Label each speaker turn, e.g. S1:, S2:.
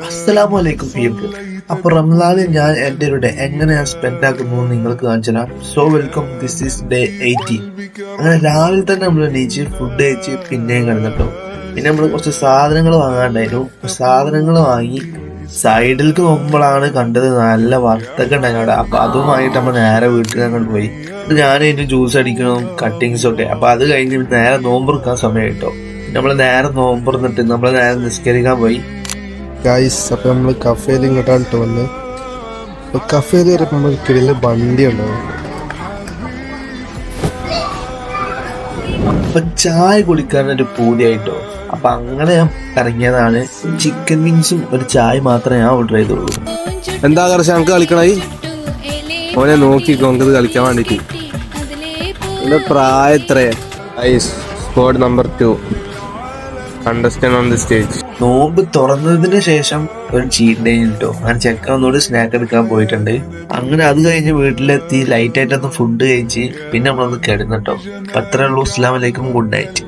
S1: അസ്സലാമലൈക്കും പീപ്പിൾ. അപ്പൊ റംസാനിൽ ഞാൻ എൻ്റെ ഒരു ഡേ എങ്ങനെയാണ് സ്പെൻഡ് ആക്കുന്നത് നിങ്ങൾക്ക് കാണിച്ചു തരാം. So welcome, this is day 18. അങ്ങനെ രാവിലെ തന്നെ നമ്മൾ എണീച്ച് ഫുഡ് കഴിച്ച് പിന്നെയും കിടന്നിട്ടോ. പിന്നെ നമ്മൾ കുറച്ച് സാധനങ്ങൾ വാങ്ങാണ്ടായിരുന്നു. സാധനങ്ങൾ വാങ്ങി സൈഡിലേക്ക് നോക്കുമ്പോഴാണ് കണ്ടത് നല്ല വറുത്തൊക്കെ ഉണ്ടായിരുന്നു അവിടെ. അപ്പൊ അതുമായിട്ട് നമ്മൾ നേരെ വീട്ടിൽ അങ്ങോട്ട് പോയി. ഞാൻ അതിന്റെ ജ്യൂസ് അടിക്കണം, കട്ടിങ്സ് ഒക്കെ. അപ്പൊ അത് കഴിഞ്ഞ് നേരെ നോമ്പെടുക്കാൻ സമയം കിട്ടോ. നമ്മൾ നേരെ നോമ്പെടുന്നിട്ട് നമ്മൾ നേരെ നിസ്കരിക്കാൻ പോയി.
S2: ഗൈസ്, അപ്പം നമ്മൾ കഫേയിൽ ഇങ്ങോട്ടാണ് വന്ന്. അപ്പോൾ കഫേയിൽ വരുമ്പോൾ നമ്മൾ കിടില വണ്ടി ഉണ്ടാവും.
S1: അപ്പൊ ചായ കുടിക്കാനൊരു പൂതിയായിട്ടോ. അപ്പൊ അങ്ങനെ ഞാൻ ഇറങ്ങിയതാണ്. ചിക്കൻ വിങ്സും ഒരു ചായ മാത്രമേ ഞാൻ ഓർഡർ ചെയ്തുള്ളൂ.
S2: എന്താ കുറച്ച് നമുക്ക് കളിക്കണായി ഓനെ നോക്കിക്കോ, നമുക്കത് കളിക്കാൻ വേണ്ടിട്ട്. എന്റെ പ്രായം എത്രയാ? Squad number 2 contestant on the stage.
S1: നോമ്പ് തുറന്നതിന് ശേഷം ഒരു ചീറ്റ് ഡേ കിട്ടോ. അങ്ങനെ ചെക്കൻ ഒന്നുകൂടി സ്നാക്ക് എടുക്കാൻ പോയിട്ടുണ്ട്. അങ്ങനെ അത് കഴിഞ്ഞ് വീട്ടിലെത്തി ലൈറ്റ് ആയിട്ടൊന്ന് ഫുഡ് കഴിച്ച് പിന്നെ നമ്മളൊന്ന് കിടന്നിട്ടോ. അപ്പൊ അത്രേ ഉള്ളൂ. അസ്സലാമു അലൈക്കും, ഗുഡ് നൈറ്റ്.